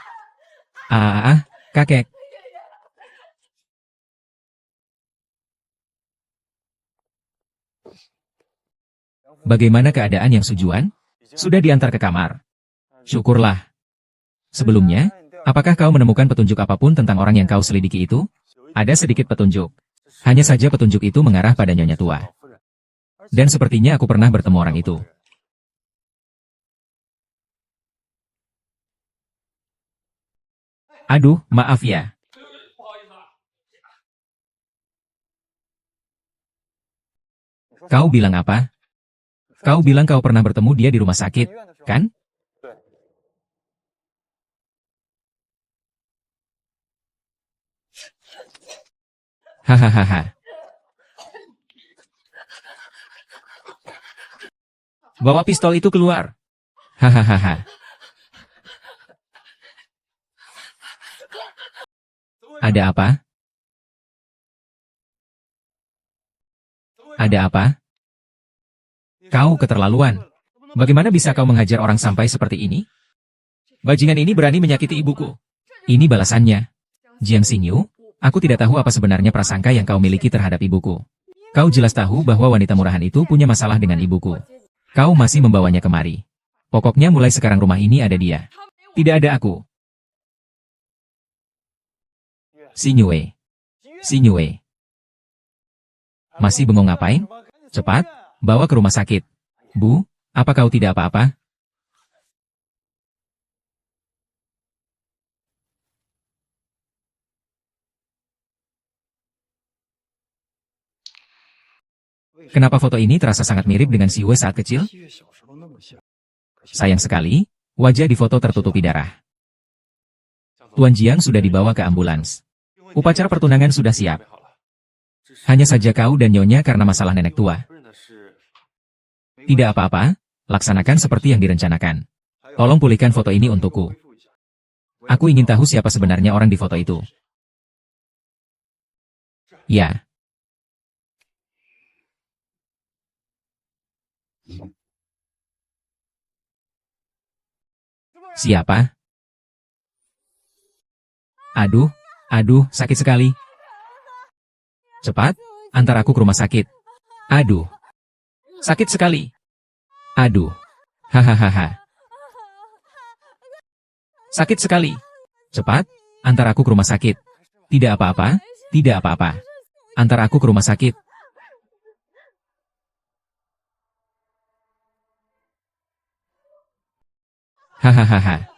Kakek. Bagaimana keadaan Yang Sujuan? Sudah diantar ke kamar. Syukurlah. Sebelumnya, apakah kau menemukan petunjuk apapun tentang orang yang kau selidiki itu? Ada sedikit petunjuk. Hanya saja petunjuk itu mengarah pada nyonya tua. Dan sepertinya aku pernah bertemu orang itu. Aduh, maaf ya. Kau bilang apa? Kau bilang kau pernah bertemu dia di rumah sakit, kan? Hahaha. Bawa pistol itu keluar. Hahaha. Ada apa? Ada apa? Kau keterlaluan. Bagaimana bisa kau menghajar orang sampai seperti ini? Bajingan ini berani menyakiti ibuku. Ini balasannya. Jiang Xingyu, aku tidak tahu apa sebenarnya prasangka yang kau miliki terhadap ibuku. Kau jelas tahu bahwa wanita murahan itu punya masalah dengan ibuku. Kau masih membawanya kemari. Pokoknya mulai sekarang rumah ini ada dia. Tidak ada aku. Xinyu. Xinyu. Masih bengong ngapain? Cepat, bawa ke rumah sakit. Bu, apa kau tidak apa-apa? Kenapa foto ini terasa sangat mirip dengan si Wei saat kecil? Sayang sekali, wajah di foto tertutupi darah. Tuan Jiang sudah dibawa ke ambulans. Upacara pertunangan sudah siap. Hanya saja kau dan Nyonya karena masalah nenek tua. Tidak apa-apa, laksanakan seperti yang direncanakan. Tolong pulihkan foto ini untukku. Aku ingin tahu siapa sebenarnya orang di foto itu. Ya. Siapa? Aduh, sakit sekali. Cepat, antar aku ke rumah sakit. Aduh. Sakit sekali. Aduh. Hahaha. Sakit sekali. Cepat, antar aku ke rumah sakit. Tidak apa-apa, tidak apa-apa. Antar aku ke rumah sakit. Hahaha.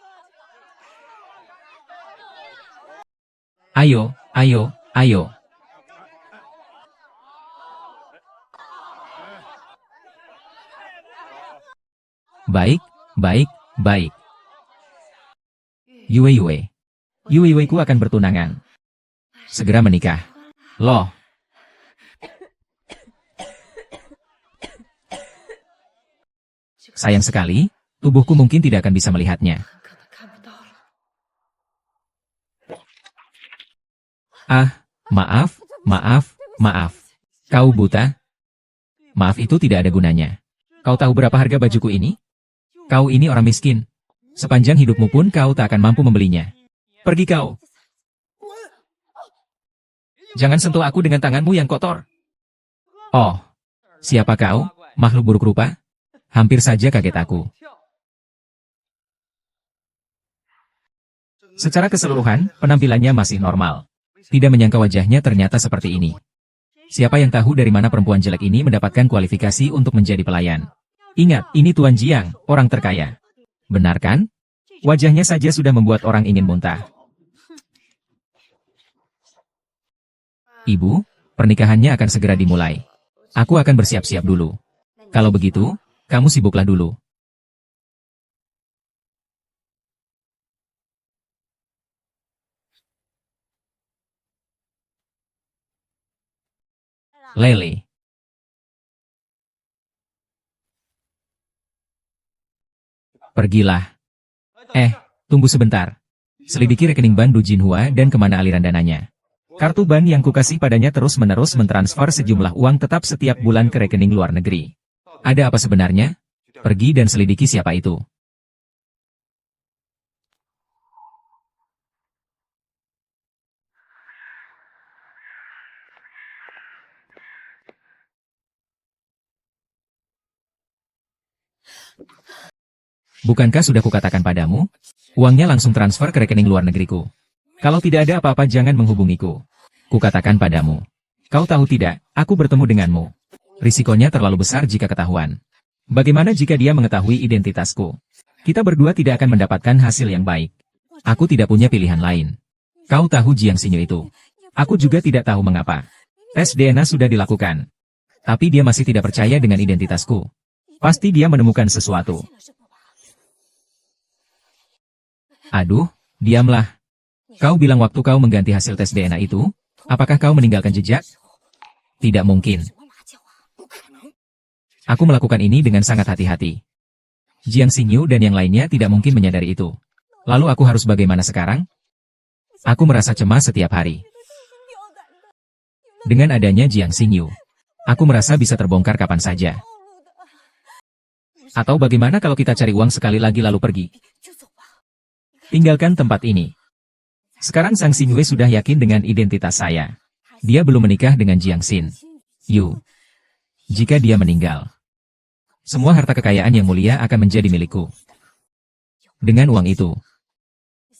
Ayo, ayo, ayo. Baik, baik, Baik. Yue. Yue ku akan bertunangan. Segera menikah. Loh. Sayang sekali, tubuhku mungkin tidak akan bisa melihatnya. Ah, maaf. Kau buta? Maaf itu tidak ada gunanya. Kau tahu berapa harga bajuku ini? Kau ini orang miskin. Sepanjang hidupmu pun kau tak akan mampu membelinya. Pergi kau. Jangan sentuh aku dengan tanganmu yang kotor. Oh, siapa kau, makhluk buruk rupa? Hampir saja kaget aku. Secara keseluruhan, penampilannya masih normal. Tidak menyangka wajahnya ternyata seperti ini. Siapa yang tahu dari mana perempuan jelek ini mendapatkan kualifikasi untuk menjadi pelayan? Ingat, ini Tuan Jiang, orang terkaya. Benar kan? Wajahnya saja sudah membuat orang ingin muntah. Ibu, pernikahannya akan segera dimulai. Aku akan bersiap-siap dulu. Kalau begitu, kamu sibuklah dulu. Lele. Pergilah. Tunggu sebentar. Selidiki rekening ban Du Jinhua dan kemana aliran dananya. Kartu ban yang kukasih padanya terus-menerus mentransfer sejumlah uang tetap setiap bulan ke rekening luar negeri. Ada apa sebenarnya? Pergi dan selidiki siapa itu. Bukankah sudah kukatakan padamu? Uangnya langsung transfer ke rekening luar negeriku. Kalau tidak ada apa-apa jangan menghubungiku. Kukatakan padamu. Kau tahu tidak, aku bertemu denganmu. Risikonya terlalu besar jika ketahuan. Bagaimana jika dia mengetahui identitasku? Kita berdua tidak akan mendapatkan hasil yang baik. Aku tidak punya pilihan lain. Kau tahu Jiang Xinyu itu. Aku juga tidak tahu mengapa. Tes DNA sudah dilakukan. Tapi dia masih tidak percaya dengan identitasku. Pasti dia menemukan sesuatu. Aduh, diamlah. Kau bilang waktu kau mengganti hasil tes DNA itu, apakah kau meninggalkan jejak? Tidak mungkin. Aku melakukan ini dengan sangat hati-hati. Jiang Xinyu dan yang lainnya tidak mungkin menyadari itu. Lalu aku harus bagaimana sekarang? Aku merasa cemas setiap hari. Dengan adanya Jiang Xinyu, aku merasa bisa terbongkar kapan saja. Atau bagaimana kalau kita cari uang sekali lagi lalu pergi? Tinggalkan tempat ini. Sekarang Sang Xinyu sudah yakin dengan identitas saya. Dia belum menikah dengan Jiang Xinyu. Jika dia meninggal, semua harta kekayaan yang mulia akan menjadi milikku. Dengan uang itu,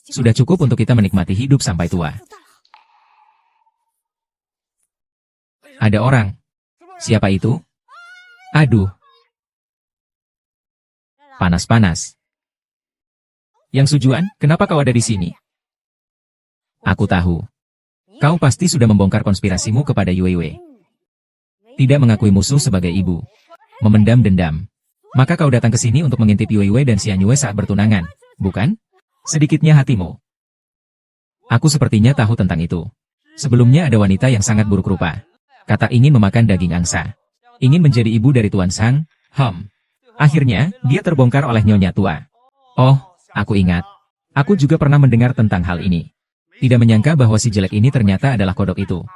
sudah cukup untuk kita menikmati hidup sampai tua. Ada orang. Siapa itu? Aduh. Panas-panas. Yang Sujuan, kenapa kau ada di sini? Aku tahu. Kau pasti sudah membongkar konspirasimu kepada Yue. Tidak mengakui musuh sebagai ibu. Memendam dendam. Maka kau datang ke sini untuk mengintip Yue dan Xian Yue saat bertunangan, bukan? Sedikitnya hatimu. Aku sepertinya tahu tentang itu. Sebelumnya ada wanita yang sangat buruk rupa. Kata ingin memakan daging angsa. Ingin menjadi ibu dari Tuan Sang. Akhirnya, dia terbongkar oleh nyonya tua. Oh, aku ingat. Aku juga pernah mendengar tentang hal ini. Tidak menyangka bahwa si jelek ini ternyata adalah kodok itu.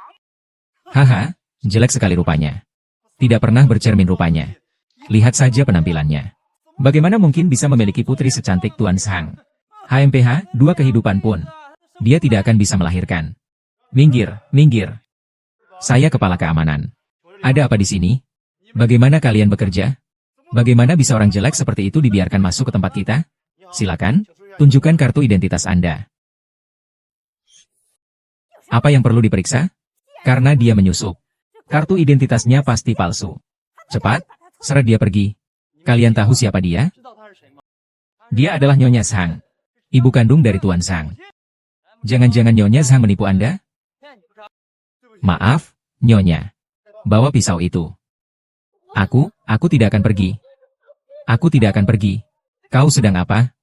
Haha, jelek sekali rupanya. Tidak pernah bercermin rupanya. Lihat saja penampilannya. Bagaimana mungkin bisa memiliki putri secantik Tuan Sang? HMPH, 2 kehidupan pun. Dia tidak akan bisa melahirkan. Minggir, minggir. Saya kepala keamanan. Ada apa di sini? Bagaimana kalian bekerja? Bagaimana bisa orang jelek seperti itu dibiarkan masuk ke tempat kita? Silakan, tunjukkan kartu identitas Anda. Apa yang perlu diperiksa? Karena dia menyusup. Kartu identitasnya pasti palsu. Cepat, seret dia pergi. Kalian tahu siapa dia? Dia adalah Nyonya Sang, ibu kandung dari Tuan Sang. Jangan-jangan Nyonya Sang menipu Anda? Maaf, Nyonya. Bawa pisau itu. Aku tidak akan pergi. Aku tidak akan pergi. Kau sedang apa?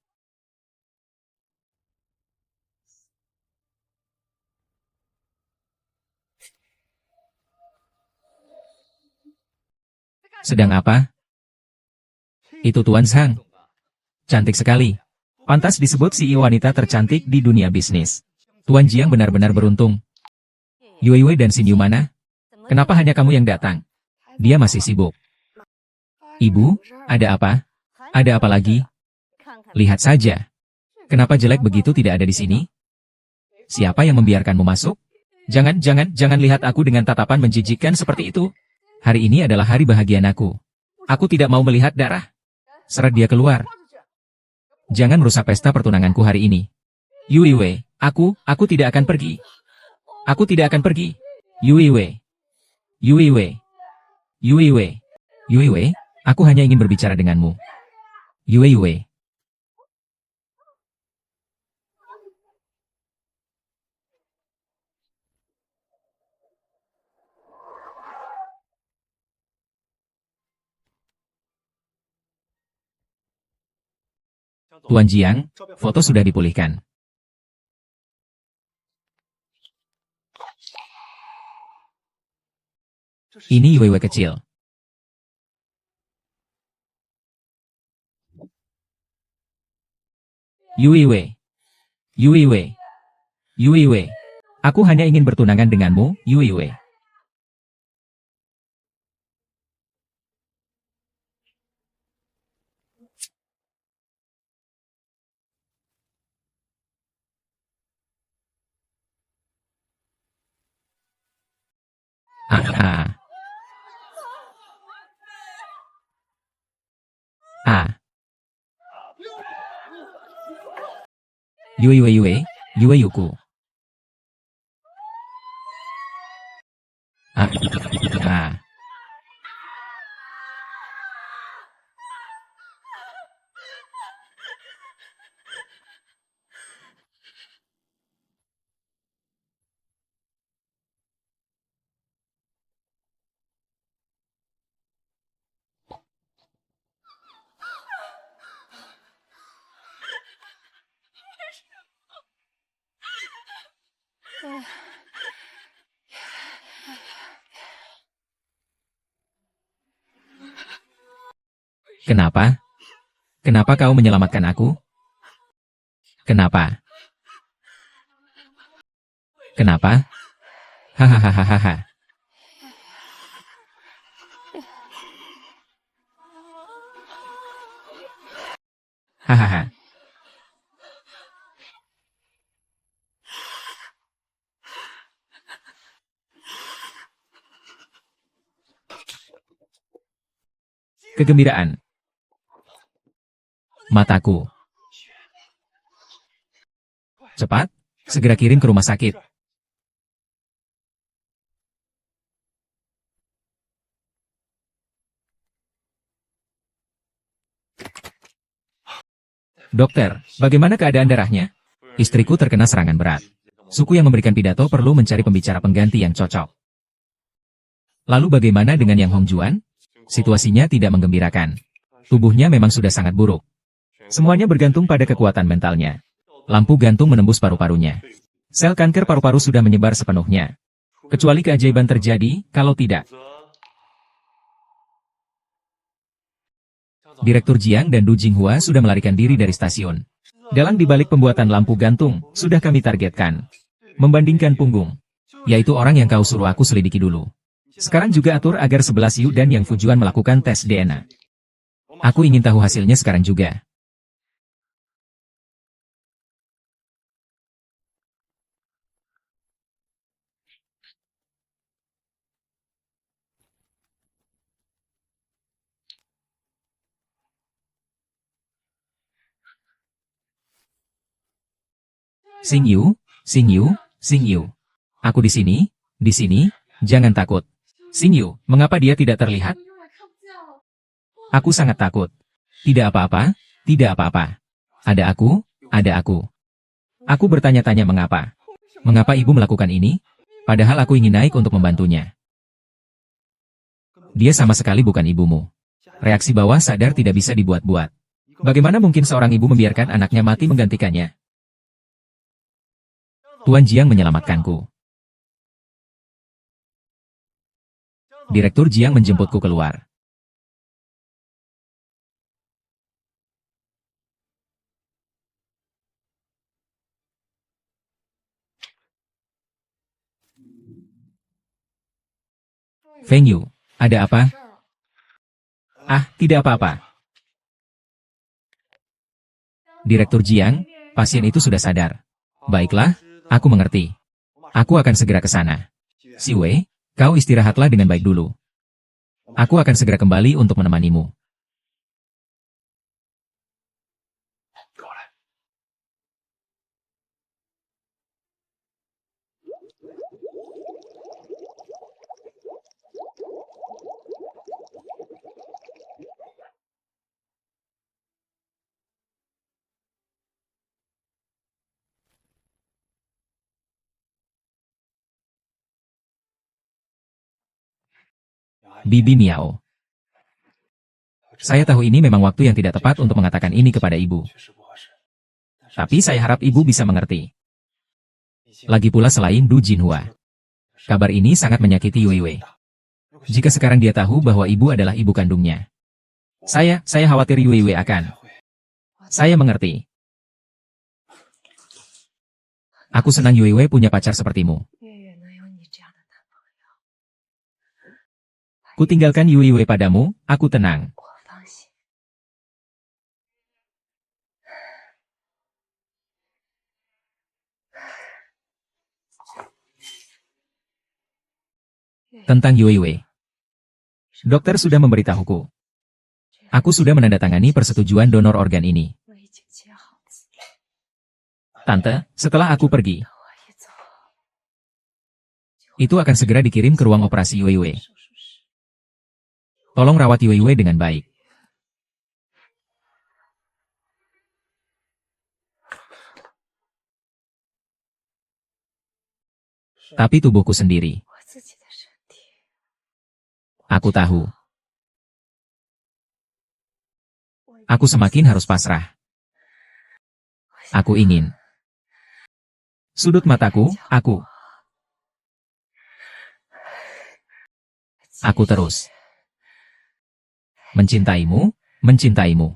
Sedang apa? Itu Tuan Zhang. Cantik sekali. Pantas disebut CEO wanita tercantik di dunia bisnis. Tuan Jiang benar-benar beruntung. Yue Yue dan Xin Yu mana? Kenapa hanya kamu yang datang? Dia masih sibuk. Ibu, ada apa? Ada apa lagi? Lihat saja. Kenapa jelek begitu tidak ada di sini? Siapa yang membiarkanmu masuk? Jangan lihat aku dengan tatapan menjijikkan seperti itu. Hari ini adalah hari bahagia aku. Aku tidak mau melihat darah. Seret dia keluar. Jangan merusak pesta pertunanganku hari ini. Yue Yue, aku tidak akan pergi. Aku tidak akan pergi. Yue Yue. Yue Yue. Yue Yue. Yue Yue, aku hanya ingin berbicara denganmu. Yue Yue. Tuan Jiang, foto sudah dipulihkan. Ini Yue Yue kecil. Yue Yue. Yue Yue. Yue Yue. Aku hanya ingin bertunangan denganmu, Yue Yue. Ah. Ah. Yue Yue Yue. Yue Yuku. Ah. Ah. Kenapa? Kenapa kau menyelamatkan aku? Kenapa? Kenapa? Hahaha. Hahaha. Kegembiraan. Mataku. Cepat, segera kirim ke rumah sakit. Dokter, bagaimana keadaan darahnya? Istriku terkena serangan berat. Suku yang memberikan pidato perlu mencari pembicara pengganti yang cocok. Lalu bagaimana dengan Yang Hongjuan? Situasinya tidak menggembirakan. Tubuhnya memang sudah sangat buruk. Semuanya bergantung pada kekuatan mentalnya. Lampu gantung menembus paru-parunya. Sel kanker paru-paru sudah menyebar sepenuhnya. Kecuali keajaiban terjadi, kalau tidak. Direktur Jiang dan Du Jinghua sudah melarikan diri dari stasiun. Dalang dibalik pembuatan lampu gantung, sudah kami targetkan. Membandingkan punggung. Yaitu orang yang kau suruh aku selidiki dulu. Sekarang juga atur agar 11 Yu dan Yang Fujuan melakukan tes DNA. Aku ingin tahu hasilnya sekarang juga. Xing Yu, Xing Yu, Xing Yu. Aku di sini, jangan takut. Xing Yu, mengapa dia tidak terlihat? Aku sangat takut. Tidak apa-apa, tidak apa-apa. Ada aku, ada aku. Aku bertanya-tanya mengapa. Mengapa ibu melakukan ini? Padahal aku ingin naik untuk membantunya. Dia sama sekali bukan ibumu. Reaksi bawah sadar tidak bisa dibuat-buat. Bagaimana mungkin seorang ibu membiarkan anaknya mati menggantikannya? Tuan Jiang menyelamatkanku. Direktur Jiang menjemputku keluar. Feng Yu, ada apa? Ah, tidak apa-apa. Direktur Jiang, pasien itu sudah sadar. Baiklah, aku mengerti. Aku akan segera ke sana. Si Wei, kau istirahatlah dengan baik dulu. Aku akan segera kembali untuk menemanimu. Bibi Miao. Saya tahu ini memang waktu yang tidak tepat untuk mengatakan ini kepada ibu. Tapi saya harap ibu bisa mengerti. Lagi pula selain Du Jinhua. Kabar ini sangat menyakiti Yue Wei. Jika sekarang dia tahu bahwa ibu adalah ibu kandungnya. Saya khawatir Yue Wei akan. Saya mengerti. Aku senang Yue Wei punya pacar sepertimu. Ku tinggalkan Yue Wei padamu, aku tenang. Tentang Yue Wei. Dokter sudah memberitahuku. Aku sudah menandatangani persetujuan donor organ ini. Tante, setelah aku pergi, itu akan segera dikirim ke ruang operasi Yue Wei. Tolong rawat Yue Wei dengan baik. Tapi tubuhku sendiri. Aku tahu. Aku semakin harus pasrah. Aku ingin. Sudut mataku, aku. Aku terus. Mencintaimu, mencintaimu.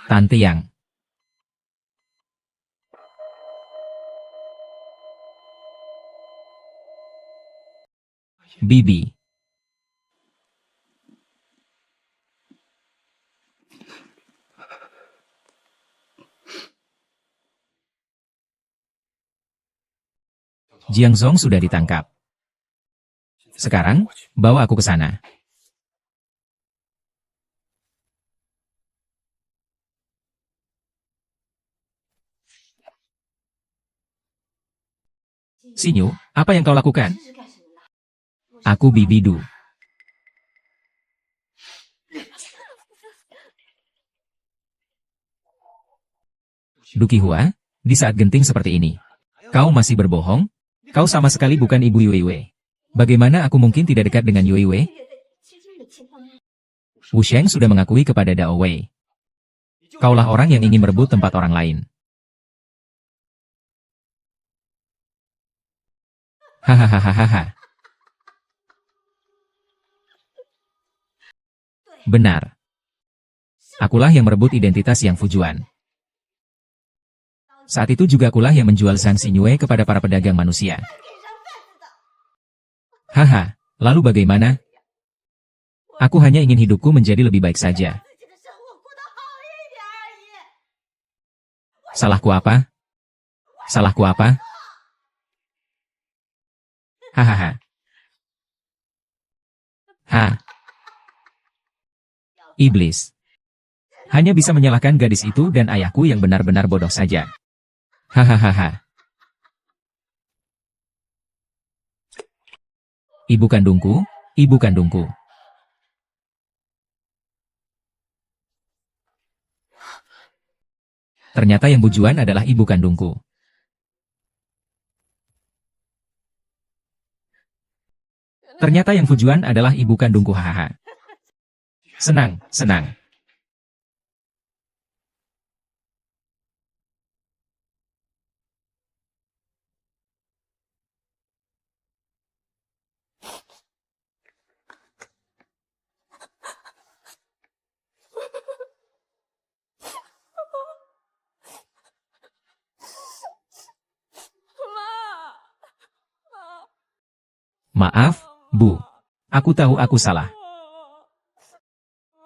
Tante Yang. Bibi. Jiang Zhong sudah ditangkap. Sekarang, bawa aku ke sana. Sinyu, apa yang kau lakukan? Aku Bibi Du. Du Qihua, di saat genting seperti ini, kau masih berbohong? Kau sama sekali bukan ibu Yue Wei. Bagaimana aku mungkin tidak dekat dengan Yue Wei? Wu Sheng sudah mengakui kepada Dao Wei. Kaulah orang yang ingin merebut tempat orang lain. Hahaha. Benar. Akulah yang merebut identitas Yang Fujuan. Saat itu juga akulah yang menjual Zhang Xinyue kepada para pedagang manusia. Haha, lalu bagaimana? Aku hanya ingin hidupku menjadi lebih baik saja. Salahku apa? Salahku apa? Hahaha. Ha. Iblis. Hanya bisa menyalahkan gadis itu dan ayahku yang benar-benar bodoh saja. Hahaha. Ibu kandungku, ibu kandungku. Ternyata yang bujuan adalah ibu kandungku. Ternyata yang Fujuan adalah ibu kandungku, hahaha. Senang, senang. Maaf, Bu. Aku tahu aku salah.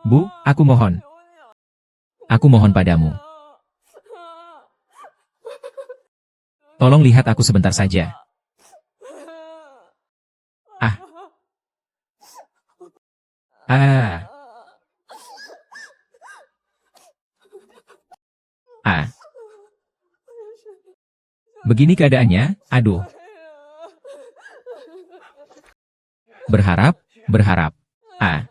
Bu, aku mohon. Aku mohon padamu. Tolong lihat aku sebentar saja. Ah. Ah. Ah. Begini keadaannya, aduh. Berharap. Ah.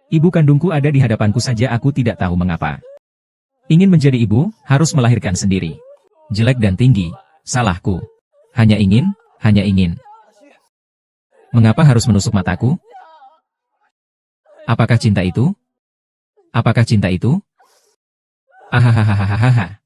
Ibu kandungku ada di hadapanku saja, aku tidak tahu mengapa. Ingin menjadi ibu, harus melahirkan sendiri. Jelek dan tinggi, salahku. Hanya ingin. Mengapa harus menusuk mataku? Apakah cinta itu? Ahahaha.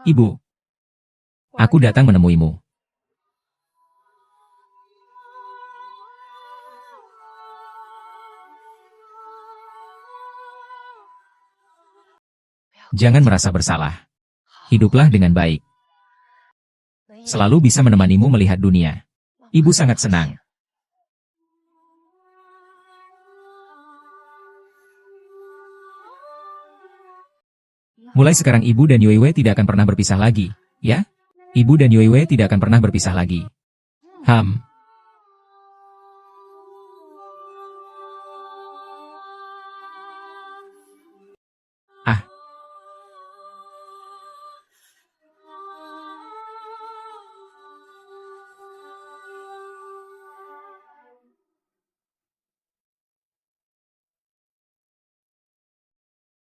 Ibu. Aku datang menemuimu. Jangan merasa bersalah. Hiduplah dengan baik. Selalu bisa menemanimu melihat dunia. Ibu sangat senang. Mulai sekarang Ibu dan Yuiwei tidak akan pernah berpisah lagi, ya? Ibu dan Yuiwei tidak akan pernah berpisah lagi.